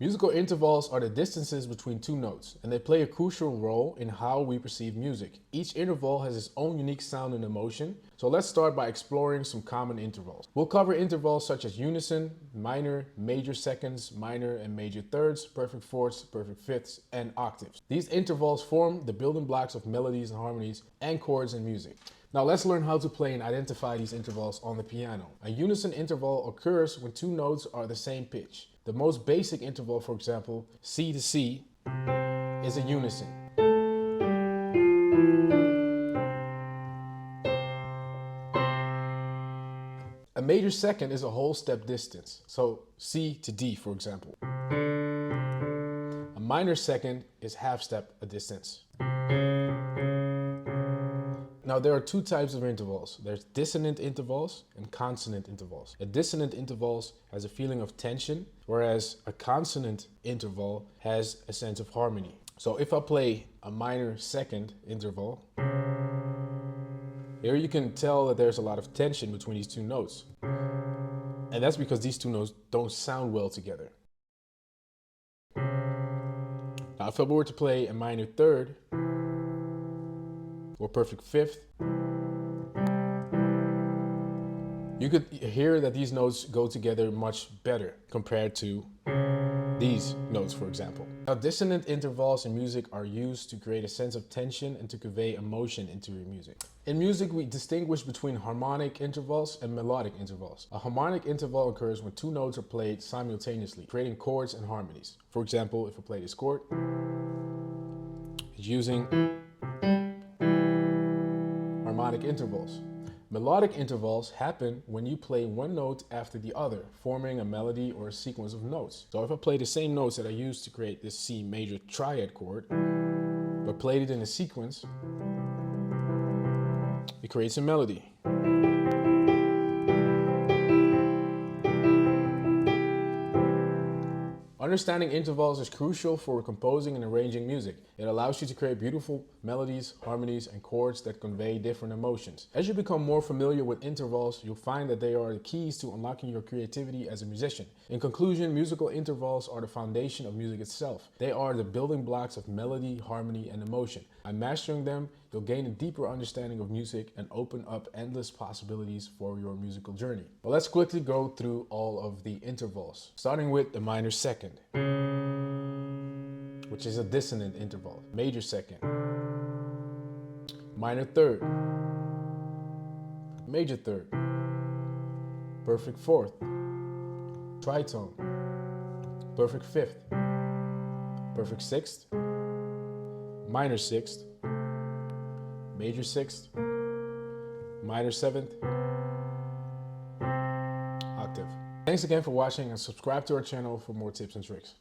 Musical intervals are the distances between two notes, and they play a crucial role in how we perceive music. Each interval has its own unique sound and emotion, so let's start by exploring some common intervals. We'll cover intervals such as unison, minor, major seconds, minor and major thirds, perfect fourths, perfect fifths, and octaves. These intervals form the building blocks of melodies and harmonies and chords in music. Now let's learn how to play and identify these intervals on the piano. A unison interval occurs when two notes are the same pitch. The most basic interval, for example, C to C, is a unison. A major second is a whole step distance, so C to D, for example. A minor second is half step a distance. Now there are two types of intervals. There's dissonant intervals and consonant intervals. A dissonant interval has a feeling of tension, whereas a consonant interval has a sense of harmony. So if I play a minor second interval, here you can tell that there's a lot of tension between these two notes. And that's because these two notes don't sound well together. Now if I were to play a minor third, or perfect fifth, you could hear that these notes go together much better compared to these notes, for example. Now, dissonant intervals in music are used to create a sense of tension and to convey emotion into your music. In music, we distinguish between harmonic intervals and melodic intervals. A harmonic interval occurs when two notes are played simultaneously, creating chords and harmonies. For example, if I play this chord, it's using harmonic intervals. Melodic intervals happen when you play one note after the other, forming a melody or a sequence of notes. So if I play the same notes that I used to create this C major triad chord, but played it in a sequence, it creates a melody. Understanding intervals is crucial for composing and arranging music. It allows you to create beautiful melodies, harmonies, and chords that convey different emotions. As you become more familiar with intervals, you'll find that they are the keys to unlocking your creativity as a musician. In conclusion, musical intervals are the foundation of music itself. They are the building blocks of melody, harmony, and emotion. By mastering them, you'll gain a deeper understanding of music and open up endless possibilities for your musical journey. Well, let's quickly go through all of the intervals, starting with the minor second, which is a dissonant interval. Major second, minor third, major third, perfect fourth, tritone, perfect fifth, perfect sixth, minor sixth, major sixth, minor seventh, octave. Thanks again for watching and subscribe to our channel for more tips and tricks.